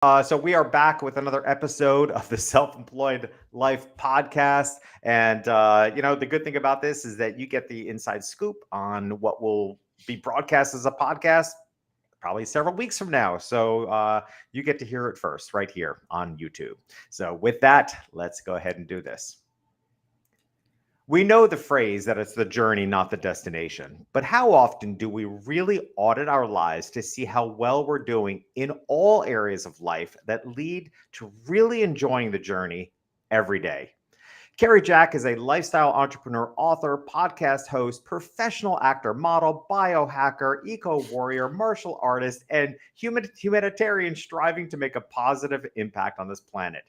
So we are back with another episode of the Self-Employed Life podcast, and the good thing about this is that you get the inside scoop on what will be broadcast as a podcast probably several weeks from now. So you get to hear it first right here on YouTube. So with that, let's go ahead and do this. We know the phrase that it's the journey, not the destination. But how often do we really audit our lives to see how well we're doing in all areas of life that lead to really enjoying the journey every day? Carrie Jack is a lifestyle entrepreneur, author, podcast host, professional actor, model, biohacker, eco warrior, martial artist, and humanitarian striving to make a positive impact on this planet.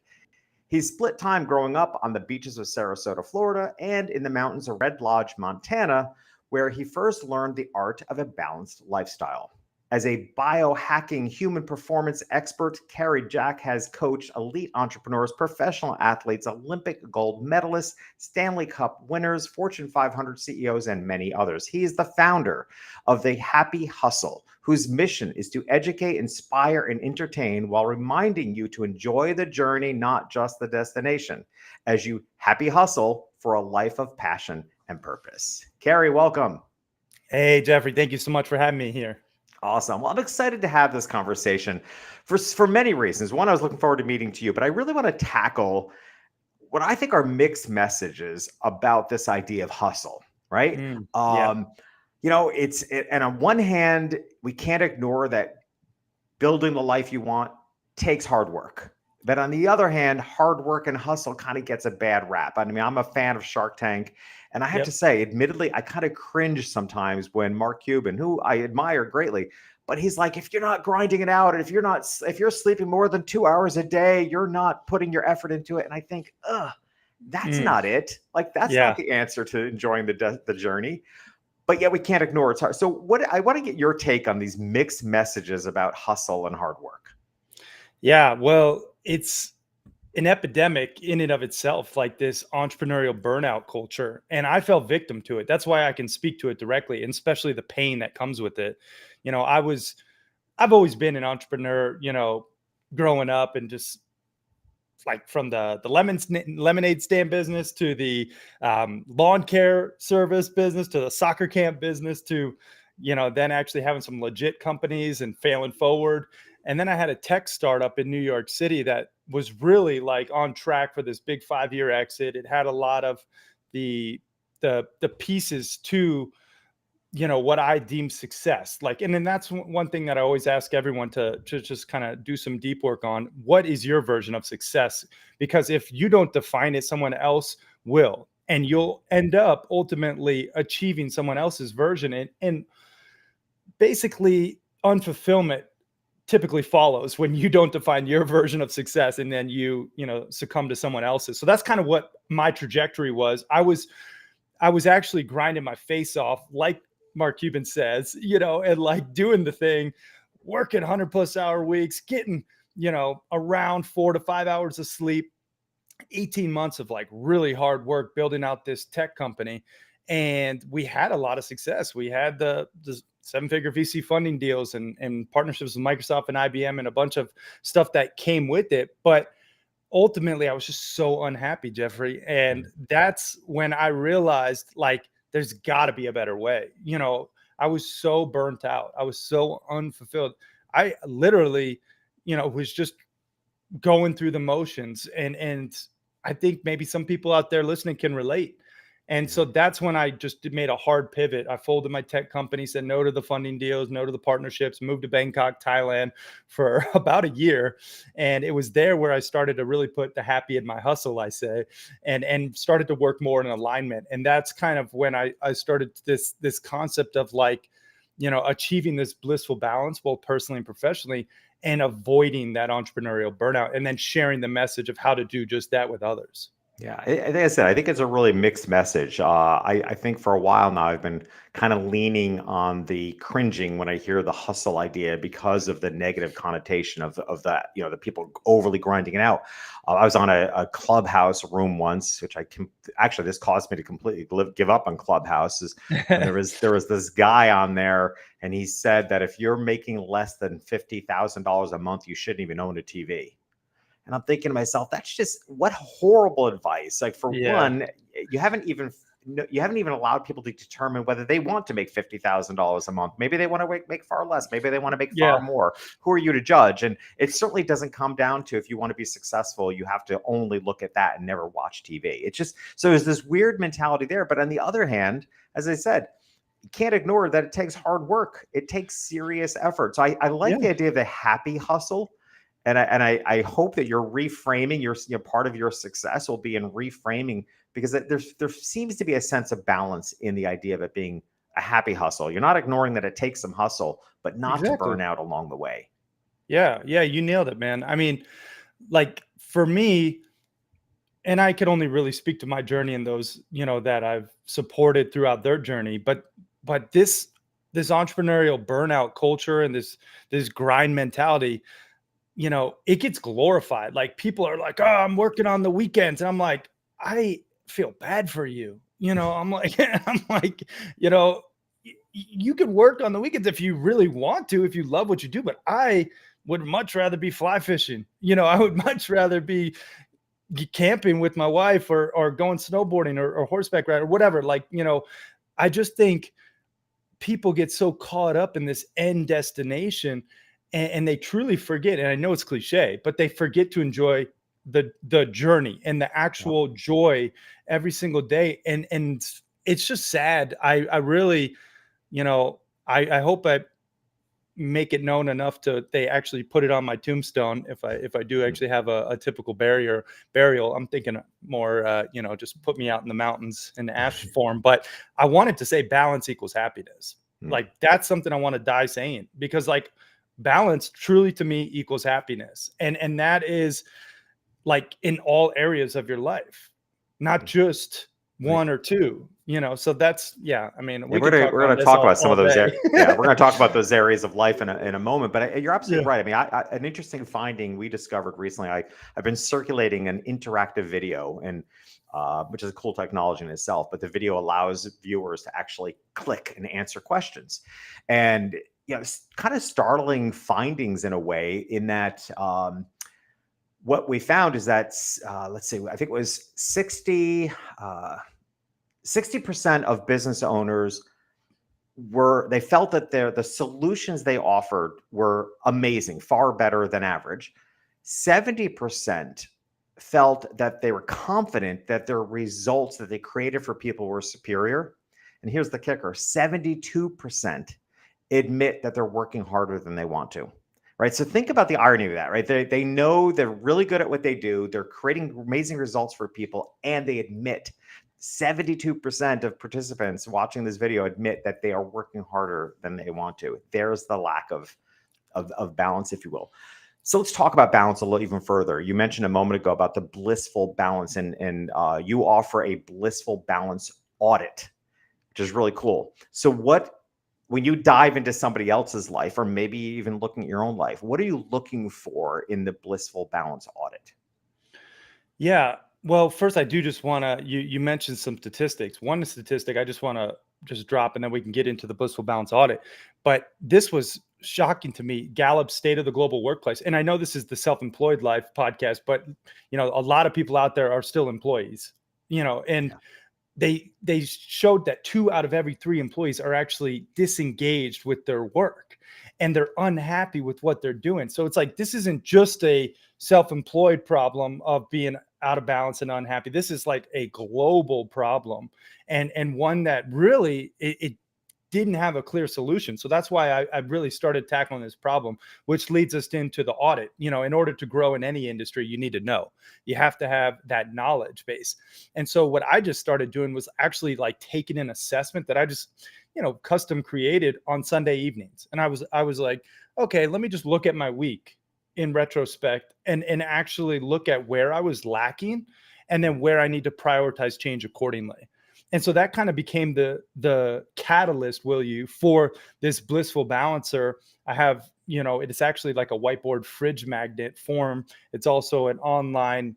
He split time growing up on the beaches of Sarasota, Florida, and in the mountains of Red Lodge, Montana, where he first learned the art of a balanced lifestyle. As a biohacking human performance expert, Carrie Jack has coached elite entrepreneurs, professional athletes, Olympic gold medalists, Stanley Cup winners, Fortune 500 CEOs, and many others. He is the founder of The Happy Hustle, whose mission is to educate, inspire, and entertain while reminding you to enjoy the journey, not just the destination, as you happy hustle for a life of passion and purpose. Carrie, welcome. Hey, Jeffrey, thank you so much for having me here. Awesome. Well, I'm excited to have this conversation for many reasons. One, I was looking forward to meeting to you, but I really want to tackle what I think are mixed messages about this idea of hustle, right? Yeah. And on one hand, we can't ignore that building the life you want takes hard work. But on the other hand, hard work and hustle kind of gets a bad rap. I mean, I'm a fan of Shark Tank. And I have to say, admittedly, I kind of cringe sometimes when Mark Cuban, who I admire greatly, but he's like, if you're not grinding it out, and if you're sleeping more than 2 hours a day, you're not putting your effort into it. And I think, that's not it. Like, that's not the answer to enjoying the journey. But yet we can't ignore it's hard. So I want to get your take on these mixed messages about hustle and hard work. Yeah, well, it's an epidemic in and of itself, like this entrepreneurial burnout culture. And I fell victim to it. That's why I can speak to it directly, and especially the pain that comes with it. I've always been an entrepreneur, growing up, and just like from the lemonade stand business to the lawn care service business to the soccer camp business to, then actually having some legit companies and failing forward. And then I had a tech startup in New York City that was really like on track for this big 5-year exit. It had a lot of the pieces to, what I deem success. Like, and then that's one thing that I always ask everyone to just kind of do some deep work on. What is your version of success? Because if you don't define it, someone else will, and you'll end up ultimately achieving someone else's version. And basically unfulfillment typically follows when you don't define your version of success, and then you succumb to someone else's. So that's kind of what my trajectory was. I was actually grinding my face off, like Mark Cuban says, and like doing the thing, working 100+ hour weeks, getting, around 4 to 5 hours of sleep, 18 months of like really hard work building out this tech company. And we had a lot of success. We had the 7-figure VC funding deals and partnerships with Microsoft and IBM and a bunch of stuff that came with it. But ultimately, I was just so unhappy, Jeffrey. And that's when I realized, like, there's got to be a better way. I was so burnt out. I was so unfulfilled. I literally, was just going through the motions. And I think maybe some people out there listening can relate. And so that's when I just made a hard pivot. I folded my tech company, said no to the funding deals, no to the partnerships, moved to Bangkok, Thailand for about a year. And it was there where I started to really put the happy in my hustle, I say, and started to work more in alignment. And that's kind of when I started this concept of like, achieving this blissful balance, both personally and professionally, and avoiding that entrepreneurial burnout, and then sharing the message of how to do just that with others. Yeah, like I said, I think it's a really mixed message. I think for a while now, I've been kind of leaning on the cringing when I hear the hustle idea because of the negative connotation of that, the people overly grinding it out. I was on a Clubhouse room once, which actually this caused me to completely give up on Clubhouse. Is when there was this guy on there, and he said that if you're making less than $50,000 a month, you shouldn't even own a TV. And I'm thinking to myself, that's just what horrible advice. Like, for Yeah. one, you haven't even you haven't even allowed people to determine whether they want to make $50,000 a month. Maybe they want to make far less. Maybe they want to make far Yeah. more. Who are you to judge? And it certainly doesn't come down to, if you want to be successful, you have to only look at that and never watch TV. It's just, so there's this weird mentality there. But on the other hand, as I said, you can't ignore that it takes hard work. It takes serious effort. So I like the Yeah. idea of the happy hustle. And I hope that you're reframing part of your success will be in reframing, because there seems to be a sense of balance in the idea of it being a happy hustle. You're not ignoring that it takes some hustle, but not to Exactly. burn out along the way. Yeah. Yeah. You nailed it, man. I mean, like for me, and I could only really speak to my journey and those, that I've supported throughout their journey. But this entrepreneurial burnout culture and this grind mentality, it gets glorified. Like people are like, "Oh, I'm working on the weekends." And I'm like, I feel bad for you. I'm like, I'm like, you can work on the weekends if you really want to, if you love what you do. But I would much rather be fly fishing. I would much rather be camping with my wife, or going snowboarding, or horseback ride, or whatever. Like, I just think people get so caught up in this end destination, and they truly forget. And I know it's cliche, but they forget to enjoy the journey and the Yeah. actual joy every single day. And it's just sad. I really, I hope I make it known enough to they actually put it on my tombstone if I do actually have a typical burial. I'm thinking more just put me out in the mountains in ash form. But I wanted to say balance equals happiness. Mm. Like that's something I want to die saying, because like balance truly to me equals happiness. And that is like in all areas of your life, not just one or two. So that's, yeah, I mean, Yeah, we could talk we're on gonna this talk about some all of those. day. Yeah, we're gonna talk about those areas of life in a moment. But you're Yeah. absolutely right. I mean, an interesting finding we discovered recently. I've been circulating an interactive video, and which is a cool technology in itself. But the video allows viewers to actually click and answer questions, and it's kind of startling findings in a way. In that, what we found is that, let's see, I think it was 60% of business owners they felt that the solutions they offered were amazing, far better than average. 70% felt that they were confident that their results that they created for people were superior. And here's the kicker: 72% admit that they're working harder than they want to. Right. So think about the irony of that, right? They know they're really good at what they do. They're creating amazing results for people, and they admit 72% of participants watching this video admit that they are working harder than they want to. There's the lack of balance, if you will. So let's talk about balance a little even further. You mentioned a moment ago about the blissful balance, and you offer a blissful balance audit, which is really cool. So when you dive into somebody else's life, or maybe even looking at your own life, what are you looking for in the blissful balance audit? Yeah. Well, first, I do just want to, you mentioned some statistics. One statistic I just want to just drop, and then we can get into the blissful balance audit. But this was shocking to me. Gallup's State of the Global Workplace. And I know this is the Self-Employed Life podcast, but a lot of people out there are still employees, and Yeah. they showed that 2 out of every 3 employees are actually disengaged with their work, and they're unhappy with what they're doing. So it's like, this isn't just a self-employed problem of being out of balance and unhappy. This is like a global problem, and one that really it didn't have a clear solution. So that's why I really started tackling this problem, which leads us into the audit. In order to grow in any industry, you need to know. You have to have that knowledge base. And so what I just started doing was actually like taking an assessment that I just, custom created on Sunday evenings. And I was like, okay, let me just look at my week in retrospect and actually look at where I was lacking and then where I need to prioritize change accordingly. And so that kind of became the catalyst, will you, for this blissful balancer. I have, it's actually like a whiteboard fridge magnet form. It's also an online,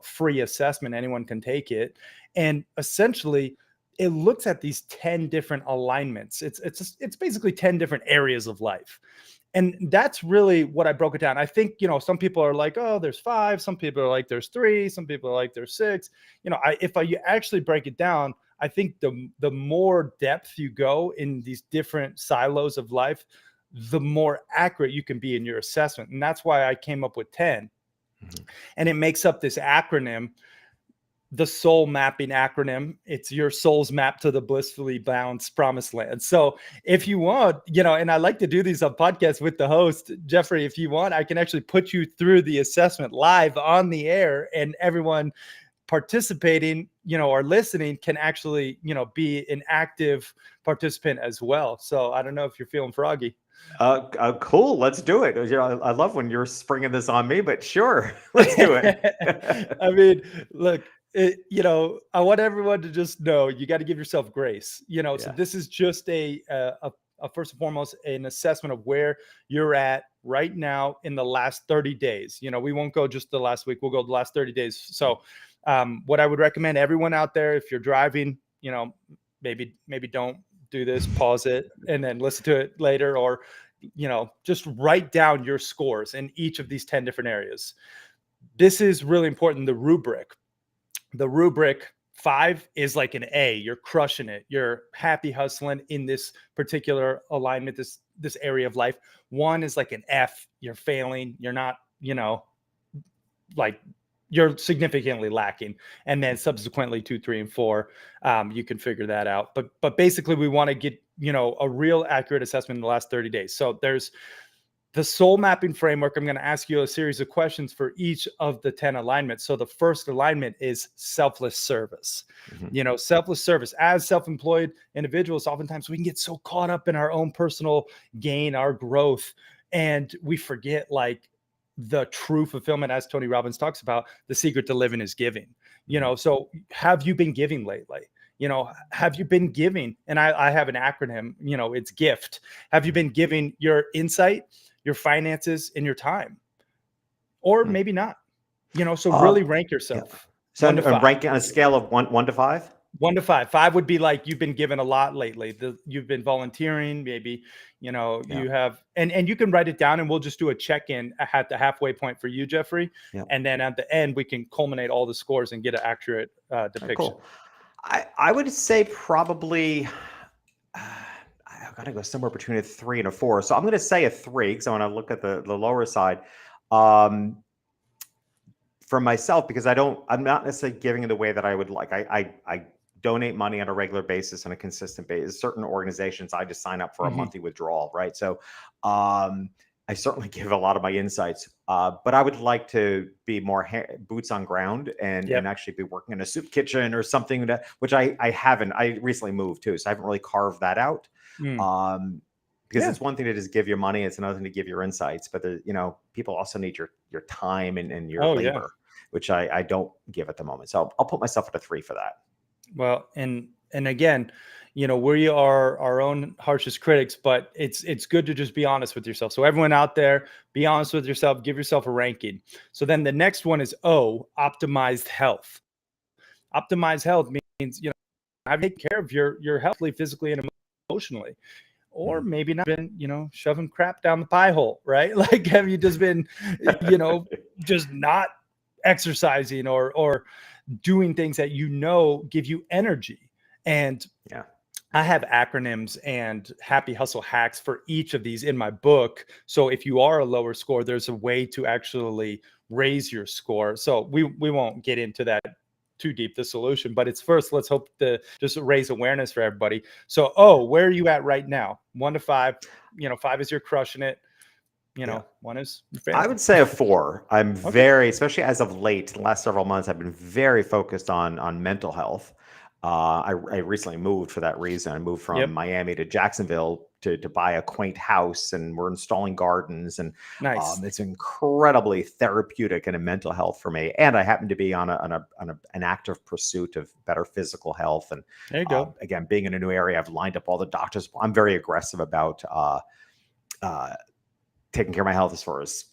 free assessment. Anyone can take it. And essentially it looks at these 10 different alignments. It's basically 10 different areas of life. And that's really what I broke it down. I think, some people are like, oh, there's 5. Some people are like, there's 3. Some people are like, there's 6. If you actually break it down, I think the more depth you go in these different silos of life, the more accurate you can be in your assessment. And that's why I came up with 10. Mm-hmm. And it makes up this acronym, the soul mapping acronym. It's your soul's map to the blissfully balanced promised land. So if you want, and I like to do these on podcasts with the host, Jeffrey, if you want, I can actually put you through the assessment live on the air, and everyone participating, or listening can actually, be an active participant as well. So I don't know if you're feeling froggy. Cool. Let's do it. I love when you're springing this on me, but sure, let's do it. I mean, look, I want everyone to just know you got to give yourself grace. So this is just a first and foremost an assessment of where you're at right now in the last 30 days. We won't go just the last week. We'll go the last 30 days. So what I would recommend everyone out there, if you're driving, maybe don't do this, pause it, and then listen to it later, or, just write down your scores in each of these 10 different areas. This is really important. The rubric 5 is like an A. You're crushing it. You're happy hustling in this particular alignment, this area of life. 1 is like an F. You're failing. You're not, like you're significantly lacking. And then subsequently 2, 3, and 4, you can figure that out. But basically we want to get, a real accurate assessment in the last 30 days. So there's the soul mapping framework. I'm going to ask you a series of questions for each of the 10 alignments. So the first alignment is selfless service. Mm-hmm. Selfless service. As self-employed individuals, oftentimes we can get so caught up in our own personal gain, our growth, and we forget like the true fulfillment, as Tony Robbins talks about. The secret to living is giving. So have you been giving lately? Have you been giving? And I have an acronym, it's GIFT. Have you been giving your insight, your finances, and your time? Or maybe not, so really rank yourself. Yeah. So ranking on a scale of 1 to 5? 1 to 5. 5 would be like you've been given a lot lately. You've been volunteering, maybe, you have, and you can write it down, and we'll just do a check-in at the halfway point for you, Jeffrey. Yeah. And then at the end, we can culminate all the scores and get an accurate depiction. Cool. I would say probably I've got to go somewhere between a 3 and a 4. So I'm going to say a 3 because I want to look at the lower side. For myself, because I'm not necessarily giving it away that I would like. I donate money on a regular basis, on a consistent basis. Certain organizations, I just sign up for a monthly withdrawal, right? So I certainly give a lot of my insights, but I would like to be more boots on ground and actually be working in a soup kitchen or something, which I haven't. I recently moved too, so I haven't really carved that out. Because it's one thing to just give your money, it's another thing to give your insights, but people also need your time and your labor, which I don't give at the moment. So I'll put myself at a 3 for that. Well, and again, we are our own harshest critics, but it's good to just be honest with yourself. So everyone out there, be honest with yourself, give yourself a ranking. So then the next one is O, optimized health. Optimized health means, have you taken care of your health, physically and emotionally, or maybe not been, shoving crap down the pie hole, right? Like, have you just been, just not exercising or doing things that give you energy? And I have acronyms and happy hustle hacks for each of these in my book. So if you are a lower score, there's a way to actually raise your score. So we won't get into that too deep, the solution, but it's first, let's hope to just raise awareness for everybody. So, where are you at right now? 1 to 5, 5 is you're crushing it. 1 is I would say a 4. I'm very, especially as of late, the last several months, I've been very focused on mental health. I recently moved for that reason. I moved from Miami to Jacksonville to buy a quaint house, and we're installing gardens, and Nice. it's incredibly therapeutic and a mental health for me. And I happen to be on an active pursuit of better physical health. And There you go. again, being in a new area, I've lined up all the doctors. I'm very aggressive about taking care of my health as far as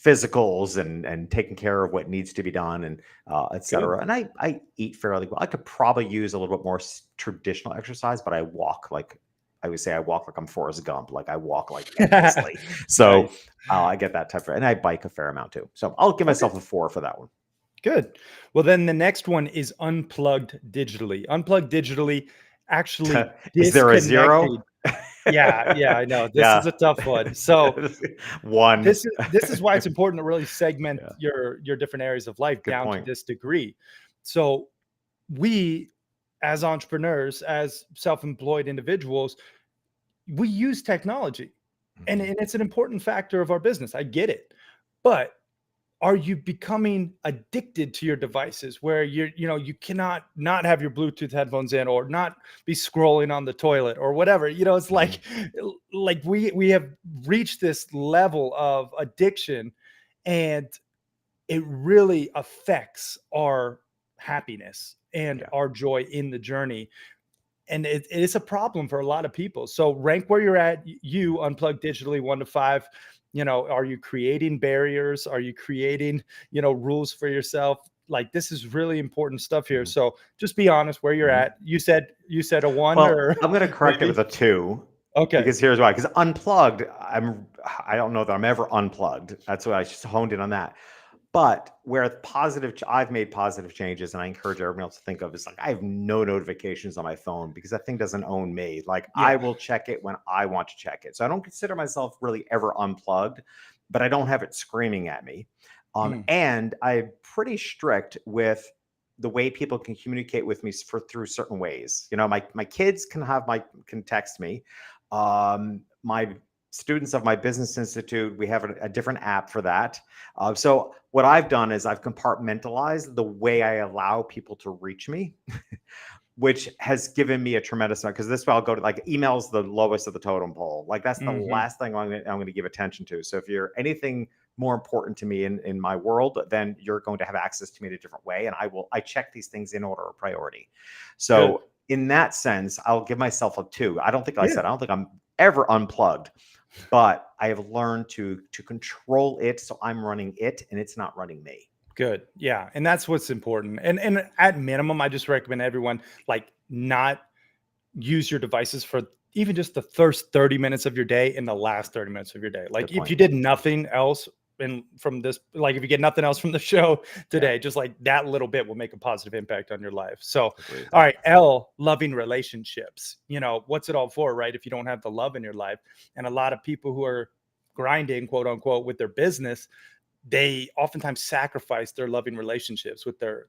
physicals and taking care of what needs to be done, and et cetera. And I eat fairly well. I could probably use a little bit more traditional exercise, but I walk like, I would say I walk like I'm Forrest Gump. Like I walk like endlessly. So Nice. I get that type of, and I bike a fair amount too. So I'll give myself a 4 for that one. Good. Well, then the next one is unplugged digitally. Unplugged digitally, actually Is there a 0? disconnected. Yeah, I know. This is Yeah. a tough one. So 1. this is why it's important to really segment Yeah. your different areas of life Good down point. to this degree. So we, as entrepreneurs, as self-employed individuals, we use technology, and Mhm. it's an important factor of our business. I get it. But are you becoming addicted to your devices where you cannot not have your Bluetooth headphones in, or not be scrolling on the toilet or whatever? It's like we have reached this level of addiction, and it really affects our happiness and Yeah. our joy in the journey. And it is a problem for a lot of people. So rank where you're at. You unplug digitally, 1 to 5. Are you creating barriers? Are you creating, rules for yourself? Like, this is really important stuff here. Mhm. So just be honest where you're Mhm. at. You said a 1, Well, or I'm going to correct it maybe? with a 2, Okay. because here's why. Because unplugged, I don't know that I'm ever unplugged. That's why I just honed in on that. But where I've made positive changes, and I encourage everyone else to think of, is like, I have no notifications on my phone, because that thing doesn't own me. Like, I Yeah. will check it when I want to check it. So I don't consider myself really ever unplugged, but I don't have it screaming at me. Mm. And I'm pretty strict with the way people can communicate with me through certain ways. My kids can text me. My students of my business institute, we have a different app for that. So what I've done is I've compartmentalized the way I allow people to reach me, which has given me a tremendous amount. Because this way I'll go to, like, emails, the lowest of the totem pole. Like, that's the Mhm. last thing I'm going to give attention to. So if you're anything more important to me in my world, then you're going to have access to me in a different way. And I check these things in order of priority. Good. So in that sense, I'll give myself a 2. I don't think I'm ever unplugged, but I have learned to control it, so I'm running it and it's not running me. Good. Yeah. And that's what's important. And at minimum, I just recommend everyone, like, not use your devices for even just the first 30 minutes of your day and the last 30 minutes of your day. Good Like, if point. you did nothing else from this, like, if you get nothing else from the show today, just like that little bit will make a positive impact on your life. So, Agree with all that. right, L, loving relationships. What's it all for, right? If you don't have the love in your life. And a lot of people who are grinding, quote unquote, with their business, they oftentimes sacrifice their loving relationships with their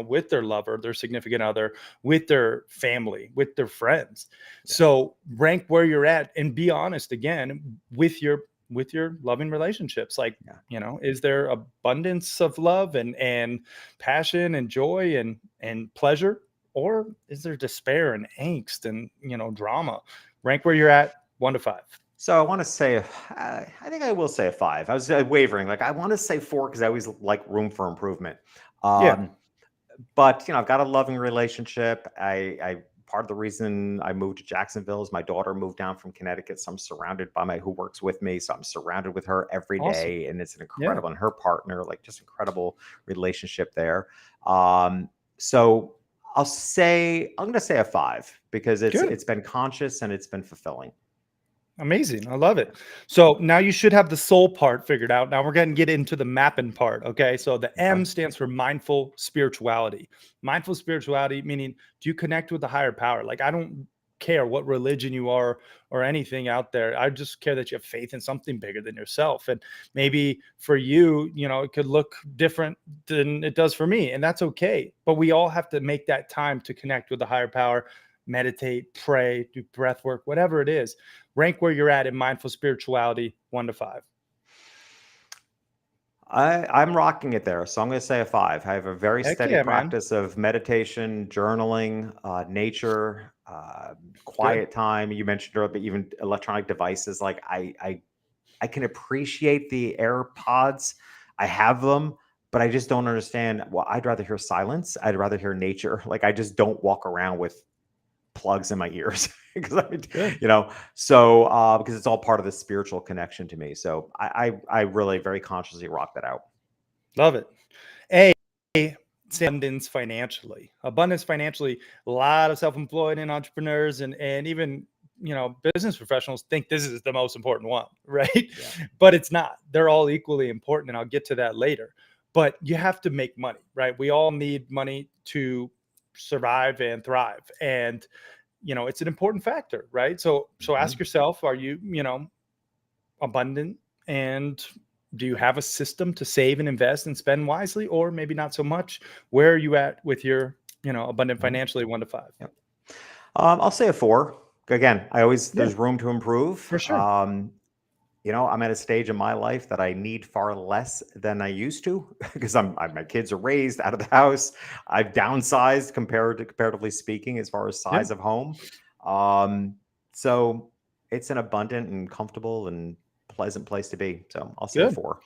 with their lover, their significant other, with their family, with their friends. Yeah. So rank where you're at and be honest again with your loving relationships. Like, is there abundance of love and passion and joy and pleasure, or is there despair and angst and drama? Rank where you're at, 1 to 5. So I want to say, I think I will say a 5. I was wavering. Like, I want to say 4 because I always like room for improvement. Yeah. But I've got a loving relationship. I part of the reason I moved to Jacksonville is my daughter moved down from Connecticut, so I'm surrounded by who works with me. So I'm surrounded with her every Awesome. day, and it's an Yeah. incredible, and her partner, like, just incredible relationship there. So I'm going to say a 5 because Good. it's been conscious and it's been fulfilling. Amazing. I love it. So now you should have the soul part figured out. Now we're going to get into the mapping part. Okay. So the M stands for mindful spirituality. Mindful spirituality, meaning, do you connect with the higher power? Like, I don't care what religion you are or anything out there. I just care that you have faith in something bigger than yourself. And maybe for you, it could look different than it does for me. And that's okay. But we all have to make that time to connect with the higher power, meditate, pray, do breath work, whatever it is. Rank where you're at in mindful spirituality, 1 to 5. I'm rocking it there. So I'm going to say a 5. I have a very Heck steady yeah, man. practice of meditation, journaling, nature. quiet time. You mentioned earlier, even electronic devices. Like I can appreciate the AirPods. I have them, but I just don't understand. Well, I'd rather hear silence. I'd rather hear nature. Like I just don't walk around with plugs in my ears because I mean, Good. so because it's all part of the spiritual connection to me. So I really very consciously rock that out. Love it. A, abundance financially. Abundance financially. A lot of self-employed and entrepreneurs and even business professionals think this is the most important one, right? Yeah. But it's not. They're all equally important, and I'll get to that later. But you have to make money, right? We all need money to survive and thrive, and it's an important factor, right? So ask yourself, are you abundant, and do you have a system to save and invest and spend wisely, or maybe not so much? Where are you at with your abundant financially, 1 to 5? Yep. I'll say a 4. Again, there's room to improve. For sure. I'm at a stage in my life that I need far less than I used to because my kids are raised out of the house. I've downsized comparatively speaking, as far as size of home. So it's an abundant and comfortable and pleasant place to be. So I'll say a 4.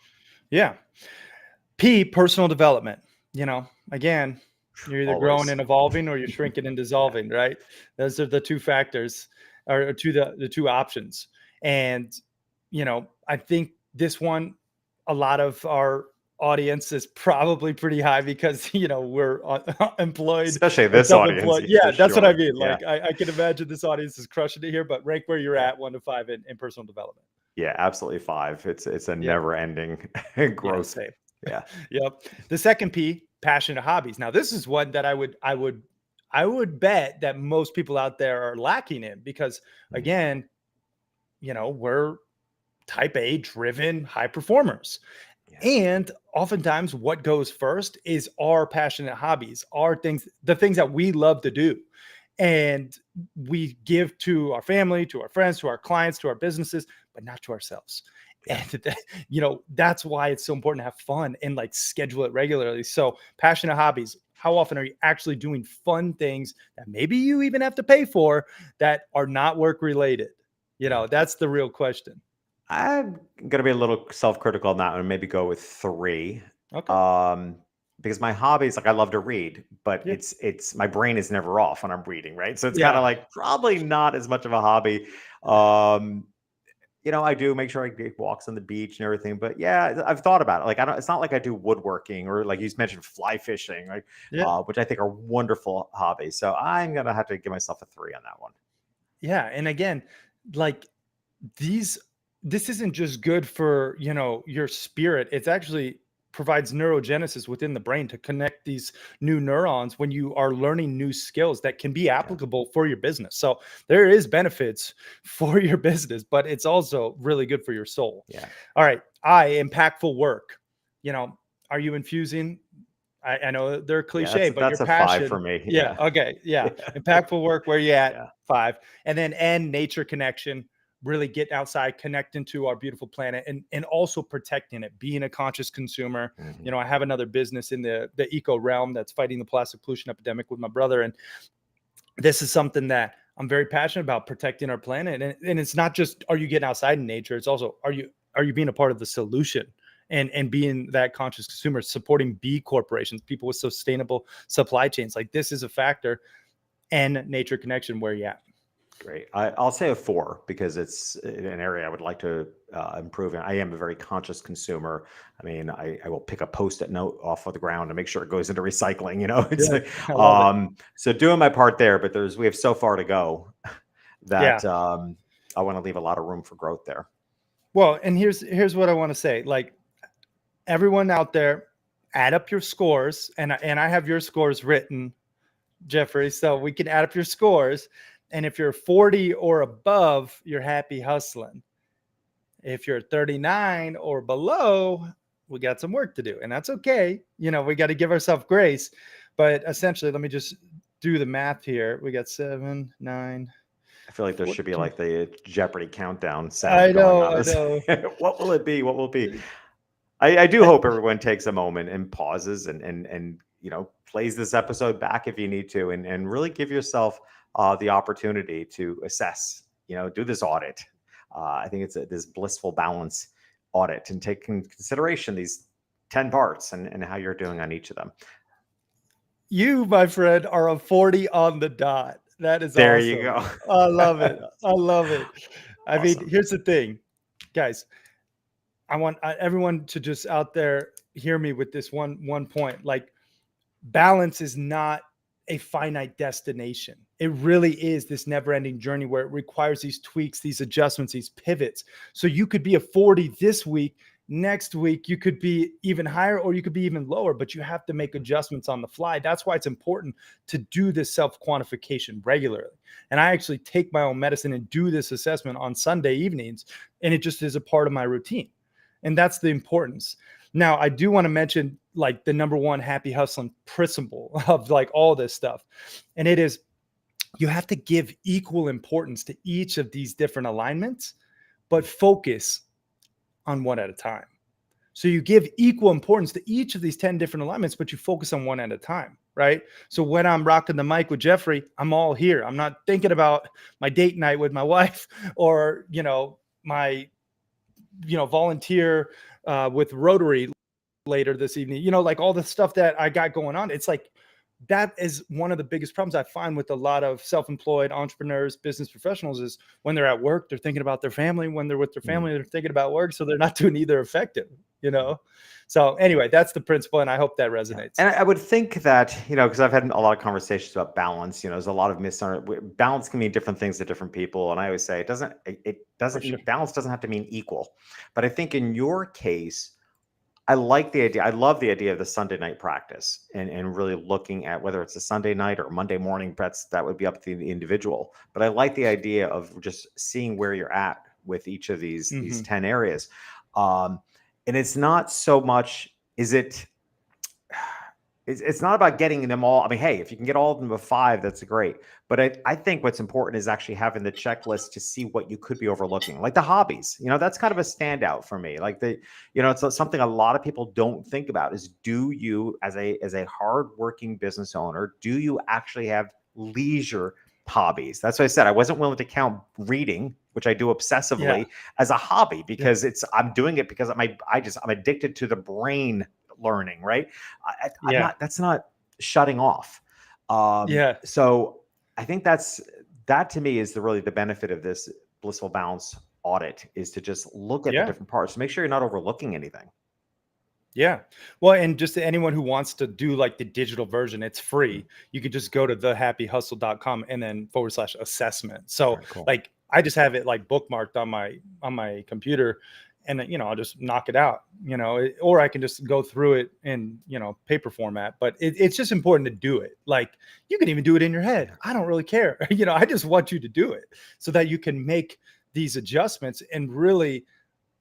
Yeah. P, personal development. Again, you're either growing and evolving or you're shrinking and dissolving, right? Those are the two factors, or the two options. And, I think this one, a lot of our audience is probably pretty high because, we're employed. Especially this audience. Yeah, that's what I mean. Like, I can imagine this audience is crushing it here, but rank where you're at 1 to 5 in personal development. Yeah, absolutely 5. It's a never ending growth. Yeah. Yep. The second P, passionate hobbies. Now, this is one that I would bet that most people out there are lacking in because, again, we're type A driven high performers. And oftentimes what goes first is our passionate hobbies, the things that we love to do. And we give to our family, to our friends, to our clients, to our businesses, but not to ourselves. And that's why it's so important to have fun and like schedule it regularly. So passionate hobbies, how often are you actually doing fun things that maybe you even have to pay for that are not work related? That's the real question. I'm going to be a little self-critical on that one and maybe go with 3. Okay. Because my hobbies, like I love to read, but it's my brain is never off when I'm reading, right? So it's kind of like probably not as much of a hobby. I do make sure I get walks on the beach and everything, but yeah, I've thought about it. Like it's not like I do woodworking or like you mentioned fly fishing, like which I think are wonderful hobbies. So I'm gonna have to give myself a 3 on that one. Yeah, and again, like this isn't just good for your spirit. It's actually provides neurogenesis within the brain to connect these new neurons when you are learning new skills that can be applicable for your business. So there is benefits for your business, but it's also really good for your soul. Yeah. All right. Impactful work. Are you infusing? I know they're cliche, but that's your a passion 5 for me. Yeah. Okay. Yeah. Impactful work. Where you at? Yeah. 5. And then N, nature connection. Really getting outside, connecting to our beautiful planet, and also protecting it, being a conscious consumer. I have another business in the eco realm that's fighting the plastic pollution epidemic with my brother. And this is something that I'm very passionate about, protecting our planet. And it's not just, are you getting outside in nature? It's also, are you being a part of the solution and being that conscious consumer, supporting B corporations, people with sustainable supply chains. Like this is a factor. And nature connection, where you at? Great. I'll say a 4 because it's an area I would like to improve in. I am a very conscious consumer. I mean, I will pick a Post-it note off of the ground to make sure it goes into recycling. So doing my part there, but we have so far to go that I want to leave a lot of room for growth there. Well, and here's what I want to say. Like everyone out there, add up your scores, and I have your scores written, Jeffrey, so we can add up your scores. And if you're 40 or above, you're happy hustling. If you're 39 or below, we got some work to do. And that's okay. We got to give ourselves grace. But essentially, let me just do the math here. We got 7, 9. I feel like there should be like the Jeopardy countdown sound. I know. What will it be? What will it be? I do hope everyone takes a moment and pauses and plays this episode back if you need to, and really give yourself the opportunity to assess, do this audit. I think it's this blissful balance audit and take in consideration these 10 parts and how you're doing on each of them. You, my friend, are a 40 on the dot. That is There awesome. you go. I love it. I love it. I Awesome. mean, here's the thing, guys. I want everyone to just out there hear me with this one point. Like, balance is not a finite destination. It really is this never-ending journey where it requires these tweaks, these adjustments, these pivots. So you could be a 40 this week. Next week, you could be even higher or you could be even lower, but you have to make adjustments on the fly. That's why it's important to do this self-quantification regularly. And I actually take my own medicine and do this assessment on Sunday evenings, and it just is a part of my routine. And that's the importance. Now, I do want to mention like the number one happy hustling principle of like all this stuff. And it is, you have to give equal importance to each of these different alignments, but focus on one at a time. So you give equal importance to each of these 10 different alignments, but you focus on one at a time, right? So when I'm rocking the mic with Jeffrey, I'm all here. I'm not thinking about my date night with my wife or, my, volunteer with Rotary later this evening, like all the stuff that I got going on. It's like, that is one of the biggest problems I find with a lot of self-employed entrepreneurs, business professionals, is when they're at work, they're thinking about their family. When they're with their family, they're thinking about work. So they're not doing either effective, So anyway, that's the principle. And I hope that resonates. And I would think that, because I've had a lot of conversations about balance, there's a lot of balance can mean different things to different people. And I always say balance doesn't have to mean equal. But I think in your case, I like the idea. I love the idea of the Sunday night practice and really looking at whether it's a Sunday night or Monday morning. That would be up to the individual. But I like the idea of just seeing where you're at with each of these 10 areas. And it's not so much, it's not about getting them all. I mean, hey, if you can get all of them to 5, that's great. But I think what's important is actually having the checklist to see what you could be overlooking, like the hobbies. That's kind of a standout for me. Like it's something a lot of people don't think about is, do you, as a hardworking business owner, do you actually have leisure hobbies? That's what I said. I wasn't willing to count reading, which I do obsessively, as a hobby because I'm doing it because I'm addicted to the brain learning, right? That's not shutting off. So I think that to me is really the benefit of this blissful balance audit, is to just look at the different parts, make sure you're not overlooking anything. Yeah. Well, and just to anyone who wants to do like the digital version, it's free. You could just go to thehappyhustle.com and then /assessment. So cool. Like, I just have it like bookmarked on my computer, and I'll just knock it out, or I can just go through it in, paper format. But it's just important to do it. Like, you can even do it in your head. I don't really care. I just want you to do it so that you can make these adjustments and really,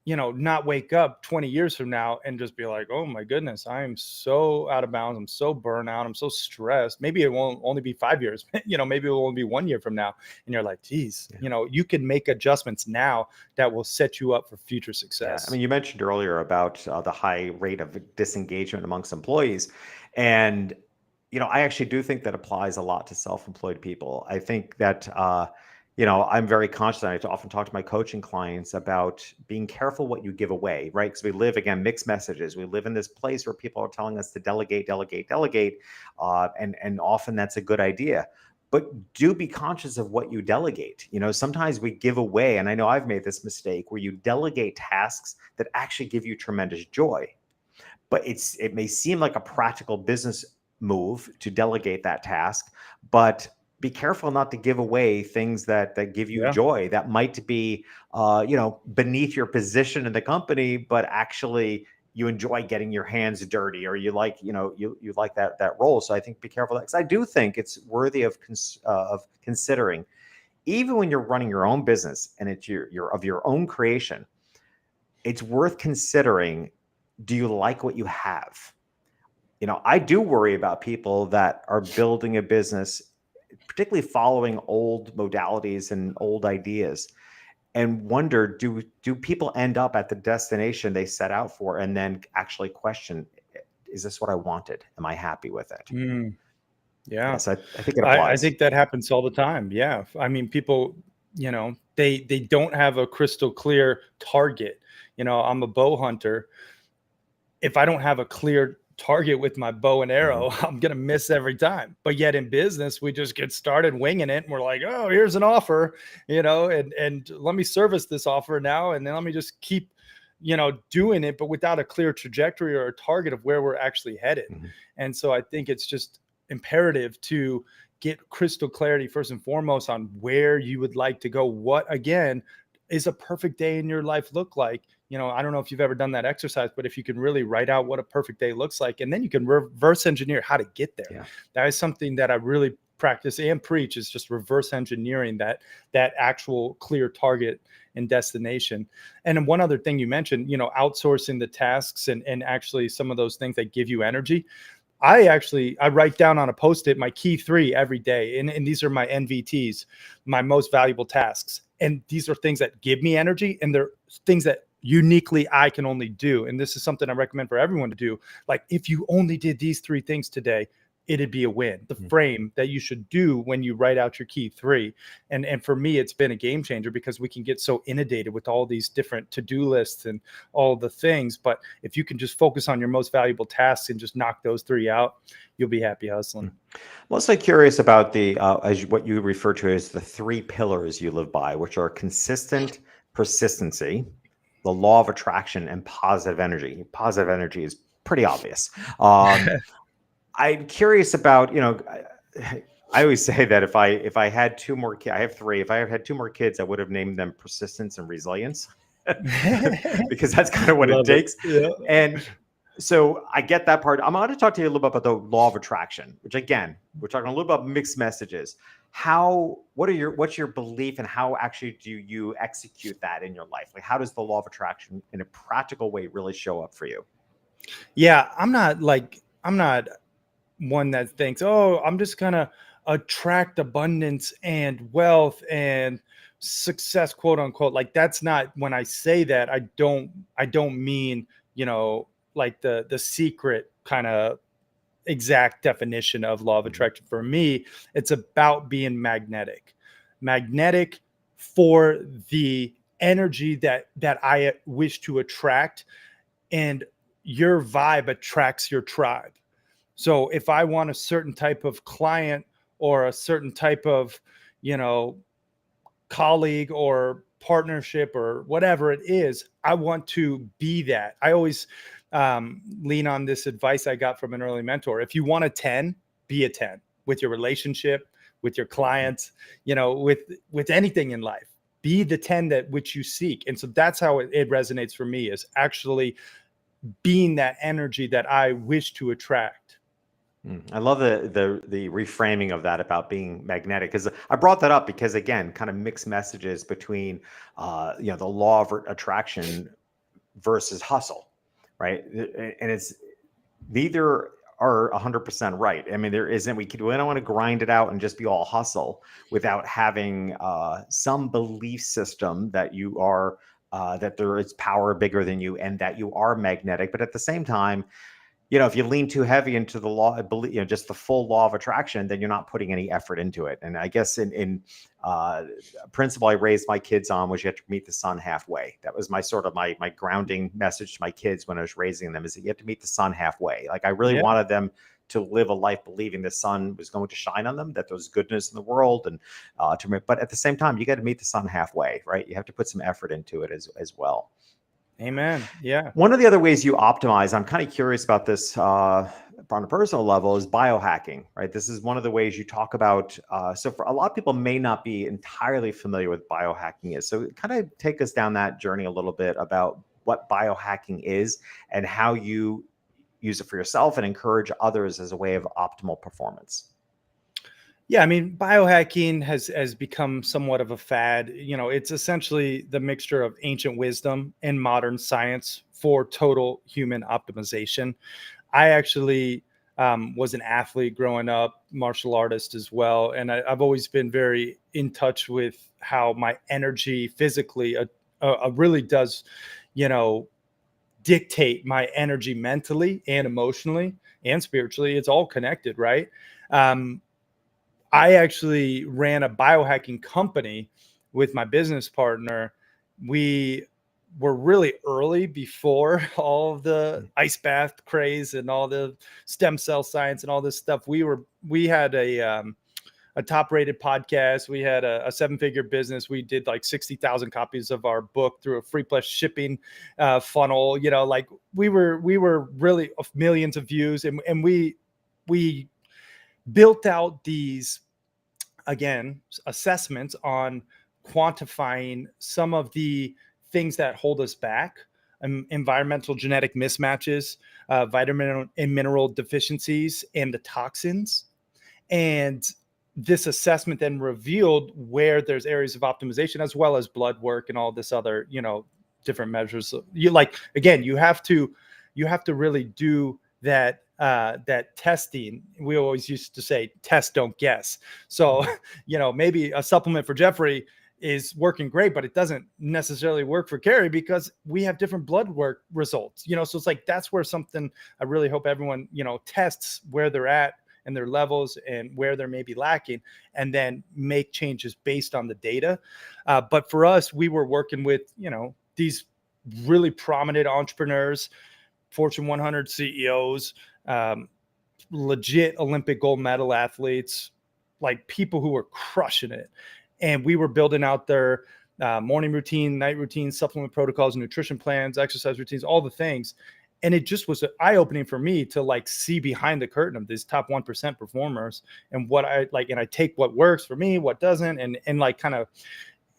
not wake up 20 years from now and just be like, oh my goodness, I am so out of bounds. I'm so burnt out. I'm so stressed. Maybe it won't only be 5 years, maybe it will only be 1 year from now. And you're like, geez, you can make adjustments now that will set you up for future success. I mean, you mentioned earlier about the high rate of disengagement amongst employees. And, I actually do think that applies a lot to self-employed people. I think that, I'm very conscious. I often talk to my coaching clients about being careful what you give away, right? Because we live, again, mixed messages. We live in this place where people are telling us to delegate. And often that's a good idea. But do be conscious of what you delegate. Sometimes we give away, and I know I've made this mistake, where you delegate tasks that actually give you tremendous joy. But it may seem like a practical business move to delegate that task, but be careful not to give away things that give you joy, that might be, beneath your position in the company, but actually you enjoy getting your hands dirty, or you like, you like that role. So I think be careful, because I do think it's worthy of considering, even when you're running your own business and it's your of your own creation, it's worth considering, do you like what you have? I do worry about people that are building a business, particularly following old modalities and old ideas, and wonder, do people end up at the destination they set out for and then actually question, is this what I wanted? Am I happy with it? Yeah. Yes, I think it I applies. think that happens all the time. Yeah. I mean, people, they don't have a crystal clear target. I'm a bow hunter. If I don't have a clear target with my bow and Mhm. arrow, I'm going to miss every time. But yet in business, we just get started winging it and we're like, "Oh, here's an offer, and let me service this offer now and then let me just keep doing it, but without a clear trajectory or a target of where we're actually headed." Mhm. And so I think it's just imperative to get crystal clarity first and foremost on where you would like to go. What again is a perfect day in your life look like? I don't know if you've ever done that exercise, but if you can really write out what a perfect day looks like, and then you can reverse engineer how to get there. Yeah. That is something that I really practice and preach, is just reverse engineering that actual clear target and destination. And then one other thing you mentioned, outsourcing the tasks and actually some of those things that give you energy. I write down on a post-it my key three every day. And these are my NVTs, my most valuable tasks. And these are things that give me energy, and they're things that uniquely I can only do. And this is something I recommend for everyone to do. Like, if you only did these three things today, it'd be a win. The Mhm. frame that you should do when you write out your key three. And for me, it's been a game changer because we can get so inundated with all these different to-do lists and all the things. But if you can just focus on your most valuable tasks and just knock those three out, you'll be happy hustling. I'm also curious about what you refer to as the three pillars you live by, which are consistent persistency, the law of attraction, and positive energy. Positive energy is pretty obvious. Um, I'm curious about, I always say that if I had two more kids, I have three. If I had two more kids, I would have named them persistence and resilience, because that's kind of what it Love it. takes. Yeah. And so I get that part. I'm going to talk to you a little bit about the law of attraction, which again, we're talking a little about mixed messages. What's your belief, and how actually do you execute that in your life? Like, how does the law of attraction in a practical way really show up for you? Yeah. I'm not one that thinks, oh, I'm just gonna attract abundance and wealth and success, quote unquote. Like, that's not, when I say that, I don't mean, like the secret kind of exact definition of law of Mhm. attraction. For me, it's about being magnetic for the energy that I wish to attract. And your vibe attracts your tribe. So if I want a certain type of client or a certain type of, you know, colleague or partnership or whatever it is, I want to be that. I always lean on this advice I got from an early mentor. If you want a 10, be a 10 with your relationship, with your clients, with anything in life. Be the 10 that which you seek. And so that's how it resonates for me, is actually being that energy that I wish to attract. I love the reframing of that about being magnetic, because I brought that up because, again, kind of mixed messages between the law of attraction versus hustle, right? And it's neither are 100% right. I mean, there isn't. We don't want to grind it out and just be all hustle without having some belief system that you are that there is power bigger than you and that you are magnetic. But at the same time, if you lean too heavy into the law, I believe, just the full law of attraction, then you're not putting any effort into it. And I guess in principle I raised my kids on was you have to meet the sun halfway. That was my sort of my grounding message to my kids when I was raising them, is that you have to meet the sun halfway. Like, I really Yeah. wanted them to live a life believing the sun was going to shine on them, that there was goodness in the world, and but at the same time, you got to meet the sun halfway, right? You have to put some effort into it as well. Amen. Yeah. One of the other ways you optimize, I'm kind of curious about this on a personal level, is biohacking, right? This is one of the ways you talk about. So for a lot of people may not be entirely familiar with biohacking is. So kind of take us down that journey a little bit about what biohacking is and how you use it for yourself and encourage others as a way of optimal performance. Yeah, I mean, biohacking has become somewhat of a fad. It's essentially the mixture of ancient wisdom and modern science for total human optimization. I actually was an athlete growing up, martial artist as well, and I've always been very in touch with how my energy physically really does, you know, dictate my energy mentally and emotionally and spiritually. It's all connected, right? I actually ran a biohacking company with my business partner. We were really early before all of the ice bath craze and all the stem cell science and all this stuff. We had a top rated podcast. We had a 7-figure business. We did like 60,000 copies of our book through a free plus shipping funnel. You know, like we were really millions of views, and we built out these, again, assessments on quantifying some of the things that hold us back, environmental genetic mismatches, vitamin and mineral deficiencies, and the toxins. And this assessment then revealed where there's areas of optimization, as well as blood work and all this other, different measures. You have to really do that testing. We always used to say, test, don't guess. So, maybe a supplement for Jeffrey is working great, but it doesn't necessarily work for Carrie because we have different blood work results, so it's like, that's where something I really hope everyone, tests where they're at and their levels and where they're maybe lacking, and then make changes based on the data. But for us, we were working with, these really prominent entrepreneurs, Fortune 100 CEOs, legit Olympic gold medal athletes, like people who were crushing it. And we were building out their morning routine, night routine, supplement protocols, nutrition plans, exercise routines, all the things. And it just was eye-opening for me to like see behind the curtain of these top 1% performers and what I like, and I take what works for me, what doesn't, and like kind of,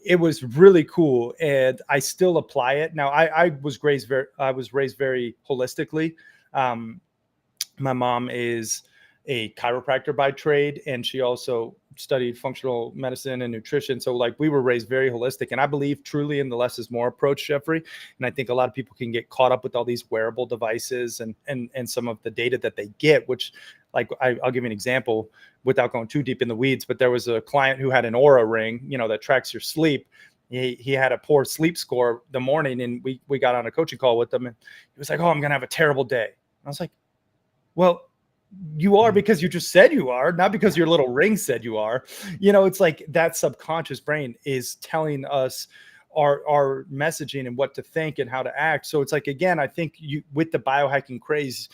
it was really cool. And I still apply it. Now I was raised very holistically. My mom is a chiropractor by trade, and she also studied functional medicine and nutrition. So like we were raised very holistic, and I believe truly in the less is more approach, Jeffrey. And I think a lot of people can get caught up with all these wearable devices and some of the data that they get, which like I'll give you an example without going too deep in the weeds, but there was a client who had an Oura ring, that tracks your sleep. He had a poor sleep score the morning, and we got on a coaching call with him, and he was like, "Oh, I'm going to have a terrible day." I was like, well, you are because you just said you are, not because your little ring said you are. It's like that subconscious brain is telling us our messaging and what to think and how to act. So it's like, again, I think with the biohacking craze,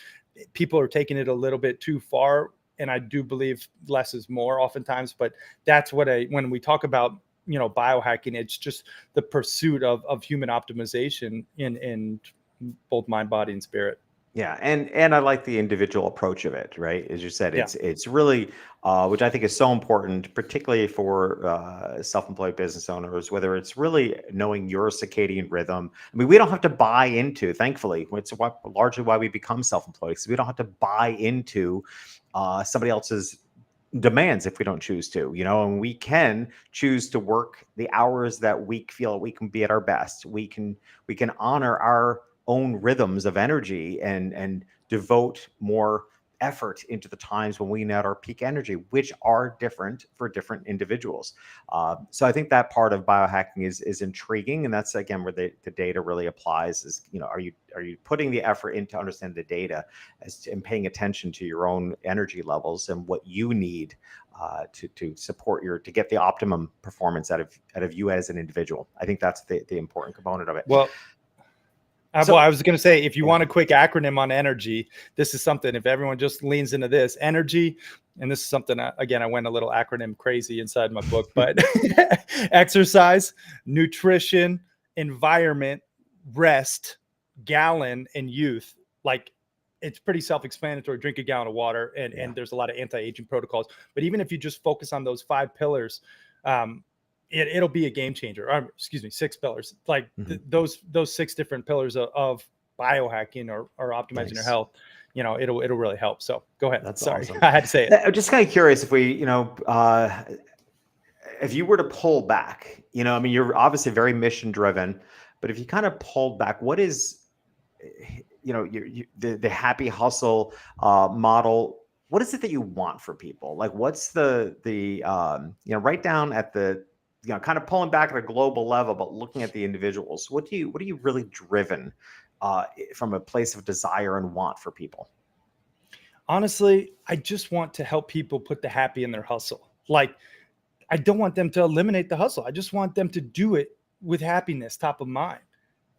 people are taking it a little bit too far. And I do believe less is more oftentimes, but that's what when we talk about, biohacking, it's just the pursuit of human optimization in both mind, body, and spirit. Yeah, and I like the individual approach of it, right? As you said, Yeah. it's really, which I think is so important, particularly for self-employed business owners, whether it's really knowing your circadian rhythm. I mean, we don't have to buy into, thankfully, it's largely why we become self-employed, because we don't have to buy into somebody else's demands if we don't choose to, and we can choose to work the hours that we feel we can be at our best. We can honor our own rhythms of energy and devote more effort into the times when we net our peak energy, which are different for different individuals. So I think that part of biohacking is intriguing, and that's again where the data really applies. Is are you putting the effort in to understand the data and paying attention to your own energy levels and what you need to support to get the optimum performance out of you as an individual. I think that's the important component of it. Well, I was going to say, if you want a quick acronym on energy, this is something, if everyone just leans into this energy, and this is something, again, I went a little acronym crazy inside my book, but exercise, nutrition, environment, rest, gallon, and youth. Like, it's pretty self-explanatory. Drink a gallon of water, and there's a lot of anti-aging protocols. But even if you just focus on those 5 pillars, it'll be a game changer. Or, 6 pillars. Like those 6 different pillars of biohacking or optimizing your health. It'll really help. So go ahead. That's sorry. Awesome. I had to say it. I'm just kind of curious if we, if you were to pull back, I mean, you're obviously very mission driven, but if you kind of pulled back, what is, the happy hustle model? What is it that you want for people? Like, what's the right down at the, kind of pulling back at a global level, but looking at the individuals, what are you really driven from a place of desire and want for people? Honestly, I just want to help people put the happy in their hustle. Like, I don't want them to eliminate the hustle. I just want them to do it with happiness top of mind.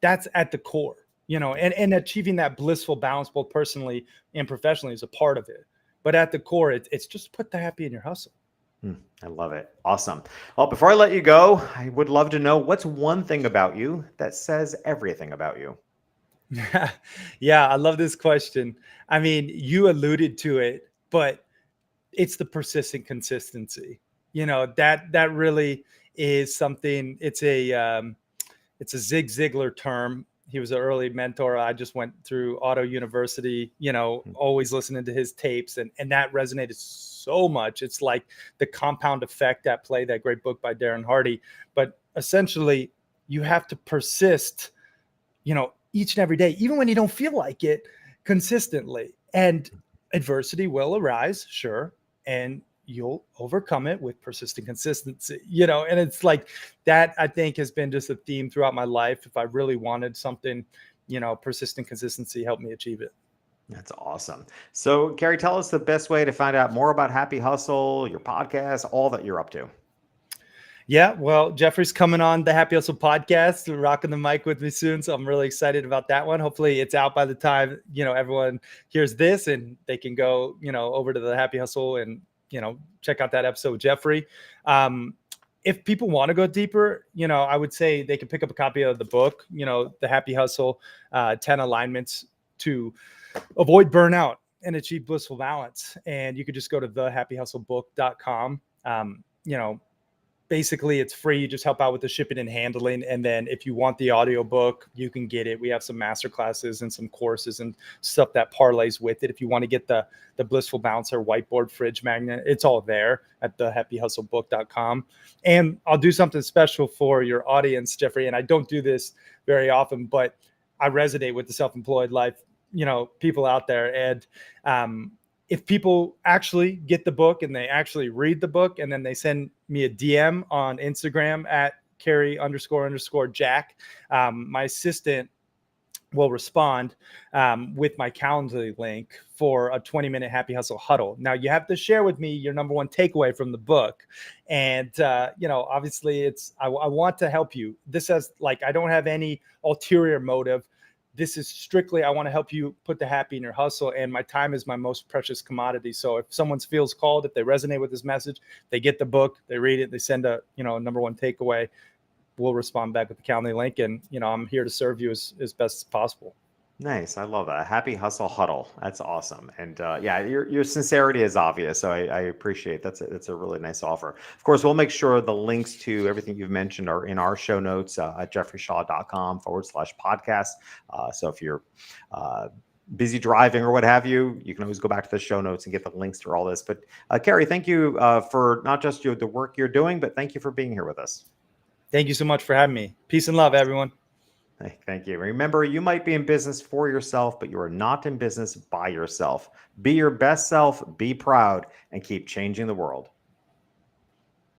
That's at the core, and achieving that blissful balance, both personally and professionally, is a part of it. But at the core, it's just put the happy in your hustle. I love it. Awesome. Well, before I let you go, I would love to know what's one thing about you that says everything about you. Yeah, I love this question. I mean, you alluded to it, but it's the persistent consistency. That really is something. It's a Zig Ziglar term. He was an early mentor. I just went through Auto University, always listening to his tapes, and that resonated so much. It's like the compound effect at play, that great book by Darren Hardy. But essentially, you have to persist, each and every day, even when you don't feel like it, consistently. And adversity will arise, sure, and you'll overcome it with persistent consistency, and it's like that, I think, has been just a theme throughout my life. If I really wanted something, persistent consistency helped me achieve it. That's awesome. So, Cary, tell us the best way to find out more about Happy Hustle, your podcast, all that you're up to. Yeah, well, Jeffrey's coming on the Happy Hustle podcast, rocking the mic with me soon. So I'm really excited about that one. Hopefully it's out by the time, everyone hears this, and they can go, over to the Happy Hustle and, check out that episode with Jeffrey. If people want to go deeper, I would say they can pick up a copy of the book, The Happy Hustle, 10 alignments to avoid burnout and achieve blissful balance. And you could just go to thehappyhustlebook.com. Basically, it's free. You just help out with the shipping and handling. And then if you want the audiobook, you can get it. We have some master classes and some courses and stuff that parlays with it. If you want to get the Blissful Bouncer whiteboard fridge magnet, it's all there at thehappyhustlebook.com. And I'll do something special for your audience, Jeffrey. And I don't do this very often, but I resonate with the self-employed life, people out there. And if people actually get the book and they actually read the book, and then they send me a DM on Instagram at Cary__Jack, my assistant will respond with my Calendly link for a 20-minute Happy Hustle huddle. Now, you have to share with me your number one takeaway from the book. And, obviously I want to help you. This has I don't have any ulterior motive. This is strictly, I want to help you put the happy in your hustle, and my time is my most precious commodity. So if someone feels called, if they resonate with this message, they get the book, they read it, they send a, number one takeaway, we'll respond back with the Calendly link. And, I'm here to serve you as best as possible. Nice. I love that. Happy Hustle Huddle. That's awesome. And yeah, your sincerity is obvious. So I appreciate that's a really nice offer. Of course, we'll make sure the links to everything you've mentioned are in our show notes at jeffreyshaw.com/podcast. So if you're busy driving or what have you, you can always go back to the show notes and get the links to all this. But Cary, thank you for not just the work you're doing, but thank you for being here with us. Thank you so much for having me. Peace and love, everyone. Thank you. Remember, you might be in business for yourself, but you are not in business by yourself. Be your best self, be proud, and keep changing the world.